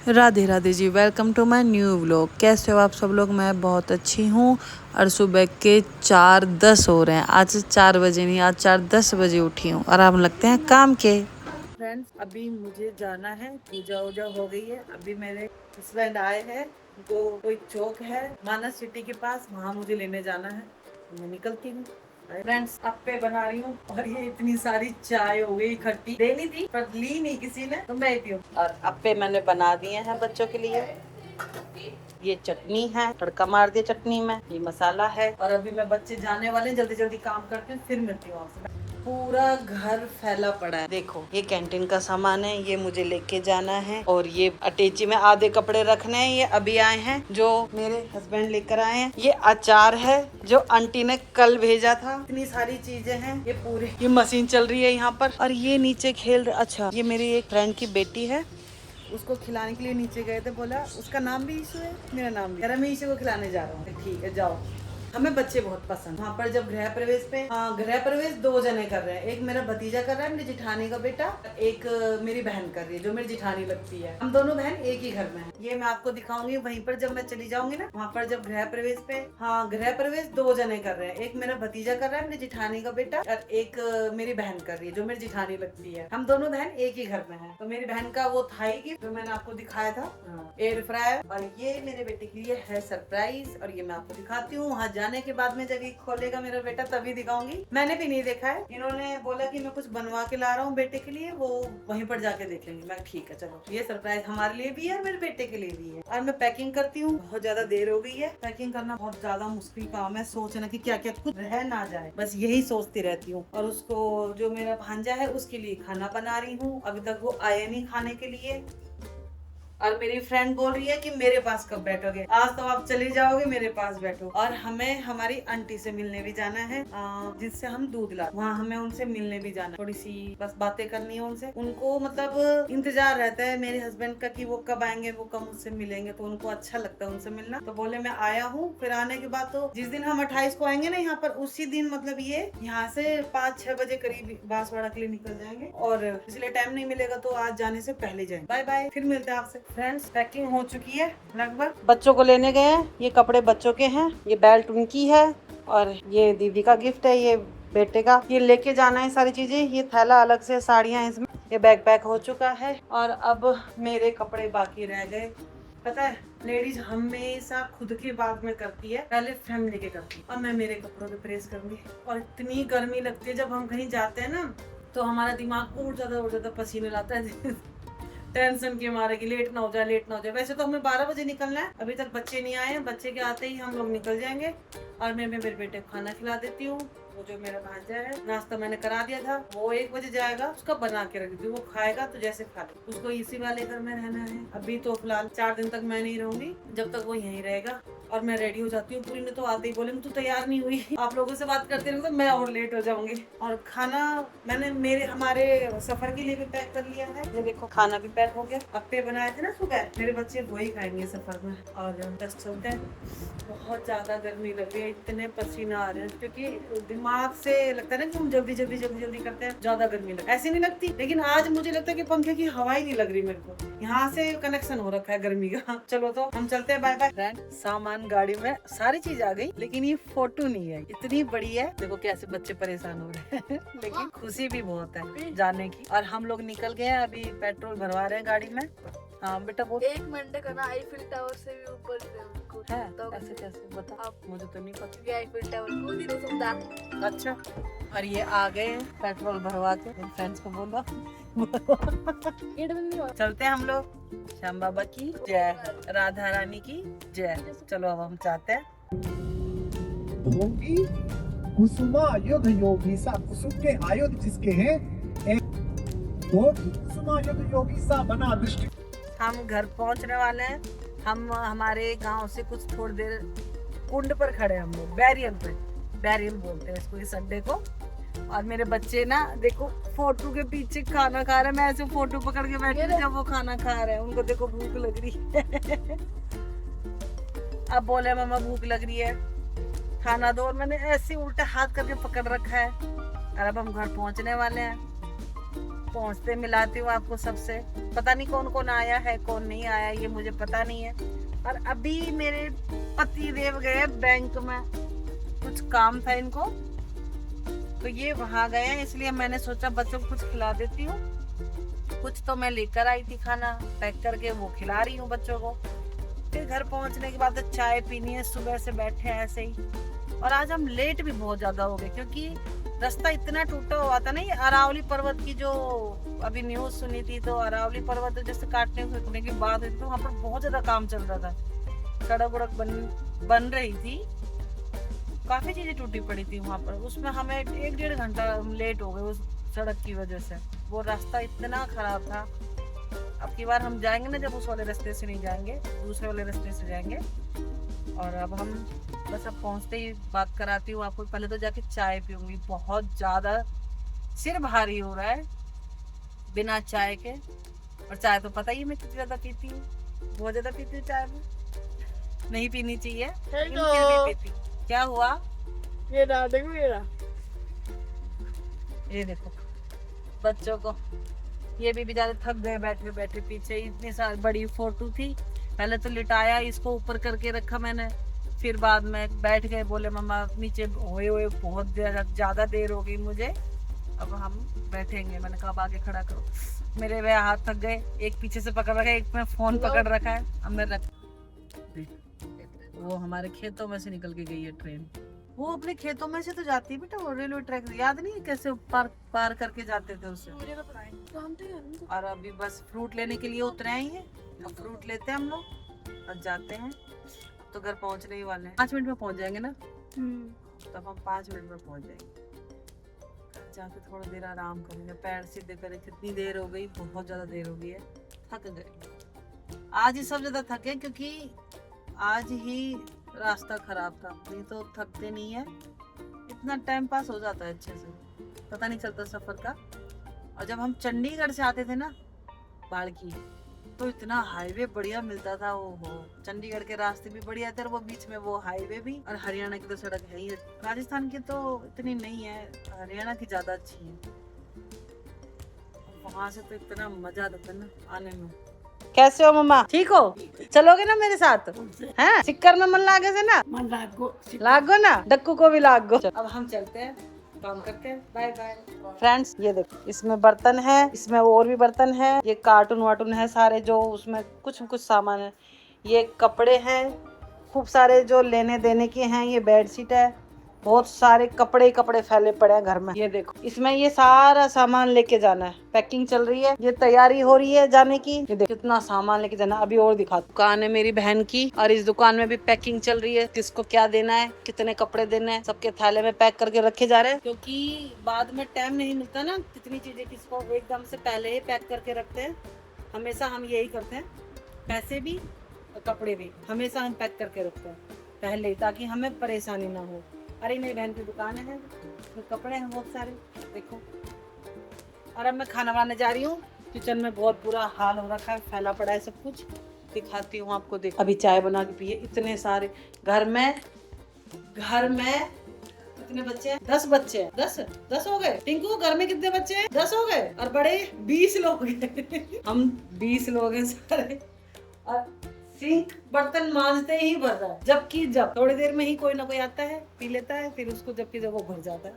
Radhe Radhe ji, welcome to my new vlog. कैसे हो आप सब लोग? मैं बहुत अच्छी हूँ। और सुबह के 4:10 हो रहे हैं। आज 4 बजे नहीं, आज 4:10 बजे उठी हूँ और हम लगते हैं काम के। फ्रेंड्स, अभी मुझे जाना है, पूजा वूजा हो गई है। अभी मेरे हस्बैंड आए हैं, जो कोई चौक है मानस सिटी के पास, वहाँ मुझे लेने जाना है। मैं निकलती हूँ। फ्रेंड्स, अप्पे बना रही हूँ और ये इतनी सारी चाय हो गई इकट्ठी। देनी थी पर ली नहीं किसी ने, तो मैं पी। और अप्पे मैंने बना दिए हैं बच्चों के लिए। ये चटनी है, तड़का मार दिया चटनी में, ये मसाला है। और अभी मैं बच्चे जाने वाले हैं, जल्दी जल्दी काम करती हूँ, फिर मिलती हूँ आपसे। पूरा घर फैला पड़ा है। देखो, ये कैंटीन का सामान है, ये मुझे लेके जाना है। और ये अटैची में आधे कपड़े रखने हैं, ये अभी आए हैं, जो मेरे हस्बैंड लेकर आए हैं। ये अचार है जो आंटी ने कल भेजा था। इतनी सारी चीजें हैं, ये पूरे, ये मशीन चल रही है यहाँ पर। और ये नीचे खेल, अच्छा, ये मेरी एक फ्रेंड की बेटी है, उसको खिलाने के लिए नीचे गए थे। बोला उसका नाम भी ईशु है, मेरा नाम भी। अरे मैं ईशु को खिलाने जा रहा हूँ। ठीक है, जाओ। हमें बच्चे बहुत पसंद। वहाँ पर जब गृह प्रवेश पे, हाँ, गृह प्रवेश 2 जने कर रहे हैं। एक मेरा भतीजा कर रहा है, मेरी जिठानी का बेटा। एक मेरी बहन कर रही है, जो मेरी जिठानी लगती है। हम दोनों बहन एक ही घर में हैं। ये मैं आपको दिखाऊंगी वहीं पर, जब मैं चली जाऊंगी ना वहाँ पर, जब गृह प्रवेश पे। हाँ, गृह प्रवेश 2 जने कर रहे हैं। एक मेरा भतीजा कर रहा है, मेरी जिठानी का बेटा, और एक मेरी बहन कर रही है, जो मेरी जिठानी लगती है। हम दोनों बहन एक ही घर में है। तो मेरी बहन का वो थाई गिफ्ट जो मैंने आपको दिखाया था, एयर फ्रायर। और ये मेरे बेटे के लिए है सरप्राइज, और ये मैं आपको दिखाती हूँ वहाँ जाने के बाद में। जब ये खोलेगा मेरा बेटा तभी दिखाऊंगी। मैंने भी नहीं देखा है। इन्होंने बोला कि मैं कुछ बनवा के ला रहा हूँ बेटे के लिए, वो वहीं पर जाके देख लेंगे। मैं ठीक है, चलो। ये सरप्राइज हमारे लिए भी है, मेरे बेटे के लिए भी है। और मैं पैकिंग करती हूँ, बहुत ज्यादा देर हो गई है। पैकिंग करना बहुत ज्यादा मुश्किल काम है। सोचना कि क्या क्या कुछ रह ना जाए, बस यही सोचती रहती हूँ। और उसको, जो मेरा भांजा है, उसके लिए खाना बना रही हूँ। अभी तक वो आया नहीं खाने के लिए। और मेरी फ्रेंड बोल रही है कि मेरे पास कब बैठोगे, आज तो आप चले जाओगे, मेरे पास बैठो। और हमें हमारी आंटी से मिलने भी जाना है, जिससे हम दूध लाते, वहाँ हमें उनसे मिलने भी जाना है। थोड़ी सी बस बातें करनी है उनसे। उनको मतलब इंतजार रहता है मेरे हस्बैंड का कि वो कब आएंगे, वो कब मुझसे मिलेंगे। तो उनको अच्छा लगता है उनसे मिलना। तो बोले मैं आया हूँ। फिर आने के बाद तो जिस दिन हम 28 को आएंगे ना यहाँ पर, उसी दिन मतलब ये यहाँ से 5-6 बजे करीब बांसवाड़ा के लिए निकल जाएंगे। और इसलिए टाइम नहीं मिलेगा, तो आज जाने से पहले जाएंगे। बाय बाय, फिर मिलते हैं आपसे। फ्रेंड्स, पैकिंग हो चुकी है लगभग। बच्चों को लेने गए हैं, ये कपड़े बच्चों के हैं, ये बेल्ट उनकी है, और ये दीदी का गिफ्ट है, ये बेटे का। ये लेके जाना है सारी चीजें। ये थैला अलग से, साड़ियाँ इसमें। ये बैग पैक हो चुका है। और अब मेरे कपड़े बाकी रह गए। पता है, लेडीज हमेशा खुद के बाद में करती है, पहले फैमिली के करती है। और मैं मेरे कपड़ों पे प्रेस करूंगी। और इतनी गर्मी लगती है जब हम कहीं जाते हैं ना, तो हमारा दिमाग और ज्यादा पसीने लाता है टेंशन के मारे कि लेट ना हो जाए, लेट ना हो जाए। वैसे तो हमें 12 बजे निकलना है, अभी तक बच्चे नहीं आए हैं। बच्चे के आते ही हम लोग निकल जाएंगे। और मैं मेरे बेटे को खाना खिला देती हूँ। वो जो मेरा भांजा है, नाश्ता मैंने करा दिया था, वो 1 बजे जाएगा, उसका बना के रख दी। वो खाएगा तो जैसे खा ले। उसको इसी वाले घर में रहना है। अभी तो फिलहाल 4 दिन तक मैं नहीं रहूंगी, जब तक वो यहीं रहेगा। और मैं रेडी हो जाती हूँ पूरी ने। तो आते ही बोलेंगे तू तैयार नहीं हुई। आप लोगों से बात करते रहो तो मैं और लेट हो जाऊंगी। और खाना मैंने हमारे सफर के लिए भी पैक कर लिया है। ये देखो, खाना भी पैक हो गया। अप्पे बनाए थे ना सुबह, मेरे बच्चे वही खाएंगे सफर में। और बस चलते हैं। बहुत ज्यादा गर्मी लग रही है, इतने पसीना आ रहे हैं, क्योंकि दिमाग से लगता है ना कि हम जल्दी जल्दी करते हैं। ज्यादा गर्मी लगती, ऐसी नहीं लगती, लेकिन आज मुझे लगता है कि पंखे की हवा ही नहीं लग रही मेरे को। यहाँ से कनेक्शन हो रखा है गर्मी का। चलो तो हम चलते हैं, बाय बाय। सामान गाड़ी में, सारी चीज आ गई, लेकिन ये फोटो नहीं है। इतनी बड़ी है, देखो कैसे बच्चे परेशान हो रहे हैं लेकिन खुशी भी बहुत है जाने की। और हम लोग निकल गए हैं, अभी पेट्रोल भरवा रहे हैं गाड़ी में। हाँ बेटा, वो 1 मिनट का ना, आईफिल टावर से भी ऊपर है। तो ऐसे कैसे बता, आप मुझे तो नहीं पता। आईफिल टावर कूद ही नहीं सकता। अच्छा। और ये आ गए पेट्रोल भरवा के। फ्रेंड्स को बोला चलते हैं हम लोग। श्याम बाबा की जय, राधा रानी की जय। चलो अब हम चाहते हैं। कुसुमायुध योगी सा, कुसुम के आयुध जिसके हैं, कुसुमायुध योगी सा बना दृष्टि। हम घर पहुंचने वाले हैं। हम हमारे गांव से कुछ थोड़ी देर कुंड पर खड़े हैं हम लोग, बैरियल पे। बैरियल बोलते हैं इसको, इस अड्डे को। और मेरे बच्चे ना देखो, फोटो के पीछे खाना खा रहे हैं। मैं ऐसे फोटो पकड़ के बैठी हूँ जब वो खाना खा रहे हैं। उनको देखो भूख लग रही है अब बोले मम्मा भूख लग रही है, खाना दो। और मैंने ऐसे उल्टा हाथ करके पकड़ रखा है। और अब हम घर पहुंचने वाले हैं। पहुंचते मिलाती हूँ आपको सबसे। पता नहीं कौन कौन आया है कौन नहीं आया, ये मुझे पता नहीं है। और अभी मेरे पति देव गए बैंक में, कुछ काम था इनको, तो ये वहां गए हैं, इसलिए मैंने सोचा बच्चों को कुछ खिला देती हूँ। कुछ तो मैं लेकर आई थी खाना पैक करके, वो खिला रही हूँ बच्चों को। फिर घर पहुंचने के बाद चाय पीनी है, सुबह से बैठे हैं ऐसे ही। और आज हम लेट भी बहुत ज्यादा हो गए क्योंकि रास्ता इतना टूटा हुआ था ना। ये अरावली पर्वत की जो अभी न्यूज सुनी थी, तो अरावली पर्वत जैसे काटने फूकने की बात हुई, तो वहाँ पर बहुत ज्यादा काम चल रहा था, सड़क वड़क बन रही थी, काफी चीजें टूटी पड़ी थी वहाँ पर। उसमें हमें 1-1.5 घंटा लेट हो गए उस सड़क की वजह से। वो रास्ता इतना खराब था। अब की बार हम जाएंगे ना, जब उस वाले रास्ते से नहीं जाएंगे, दूसरे वाले रास्ते से जाएंगे। और अब हम बस अब पहुंचते ही बात कराती हूँ आपको। पहले तो जाके चाय पीऊंगी, बहुत ज्यादा सिर भारी हो रहा है बिना चाय के। और चाय तो पता ही मैं कितनी ज्यादा पीती हूँ, बहुत ज्यादा पीती हूँ चाय में, नहीं पीनी चाहिए लेकिन फिर भी पीती हूँ। क्या हुआ? ये रहा, देखो ये रहा। ये देखो बच्चों को, ये भी बेचारे थक गए बैठे बैठे। पीछे इतनी सारी बड़ी फोटो थी, पहले तो लिटाया इसको, ऊपर करके रखा मैंने, फिर बाद में बैठ गए, बोले मम्मा नीचे हुए हुए बहुत ज्यादा देर हो गई मुझे, अब हम बैठेंगे। मैंने कहा अब आगे खड़ा करो। मेरे वे हाथ थक गए, एक पीछे से पकड़ रखा है, एक में फोन पकड़ रखा है। अब मैं वो हमारे खेतों में से निकल के गई है ट्रेन। वो अपने खेतों में से तो जाती है बेटा, वो रेलवे ट्रैक, याद नहीं है कैसे पार करके जाते थे उससे। मुझे तो पता है, तो हम तो जानते और अभी बस फ्रूट लेने के लिए उतरे ही हैं। अब फ्रूट लेते हैं हम लोग और जाते हैं। तो घर पहुंचने ही वाले हैं, 5 मिनट में पहुंच जाएंगे ना। तब हम 5 मिनट में पहुंच जाएंगे। जाके थोड़ा देर आराम करेंगे, पैर सीधे करें। कितनी देर हो गई, बहुत ज्यादा देर हो गई है, थक गए। आज ही सब ज्यादा थके क्योंकि आज ही रास्ता खराब था, नहीं तो थकते नहीं है। इतना टाइम पास हो जाता है अच्छे से, पता नहीं चलता सफर का। और जब हम चंडीगढ़ से आते थे ना बाड़की, तो इतना हाईवे बढ़िया मिलता था। वो चंडीगढ़ के रास्ते भी बढ़िया थे, और वो बीच में वो हाईवे भी। और हरियाणा की तो सड़क है ही, राजस्थान की तो इतनी नहीं है, हरियाणा की ज्यादा अच्छी है। वहां से तो इतना मजा आता था ना आने में। कैसे हो मम्मा, ठीक हो? चलोगे ना मेरे साथ? हैं? सिक्कर में मन लागे से ना, मन लागो ना, डक्कू को भी लागो। अब हम चलते हैं, काम करते हैं। Bye bye friends. ये देखो, इसमें बर्तन है, इसमें और भी बर्तन है, ये कार्टून वार्टून है सारे, जो उसमें कुछ सामान है। ये कपड़े हैं खूब सारे जो लेने देने के हैं। ये बेडशीट है, बहुत सारे कपड़े कपड़े फैले पड़े हैं घर में। ये देखो, इसमें ये सारा सामान लेके जाना है। पैकिंग चल रही है, ये तैयारी हो रही है जाने की। ये देखो कितना सामान लेके जाना। अभी और दिखा, दुकान है मेरी बहन की, और इस दुकान में भी पैकिंग चल रही है। किसको क्या देना है, कितने कपड़े देने हैं, सबके थैले में पैक करके रखे जा रहे हैं, क्योंकि बाद में टाइम नहीं मिलता ना, कितनी चीजें किसको एकदम से पहले ही पैक करके रखते हैं। हमेशा हम यही करते हैं, पैसे भी और कपड़े भी हमेशा हम पैक करके रखते हैं पहले ही, ताकि हमें परेशानी ना हो। अरे मेरी बहन की दुकान है, तो कपड़े हैं बहुत सारे, देखो। और अब मैं खाना बनाने जा रही हूँ। किचन में बहुत बुरा हाल हो रखा है, फैला पड़ा है सब कुछ, दिखाती हूँ आपको। देखो अभी चाय बना के पिए, इतने सारे घर में कितने बच्चे हैं? 10 बच्चे हैं। 10 हो गए। टिंकू घर में कितने बच्चे हैं? 10 हो गए, और बड़े 20 लोग हैं। हम 20 लोग हैं सारे, और सिंक बर्तन मांजते ही भर रहा है, जबकि जब थोड़ी देर में ही कोई ना कोई आता है, पी लेता है, फिर उसको जबकि जब वो भर जाता है।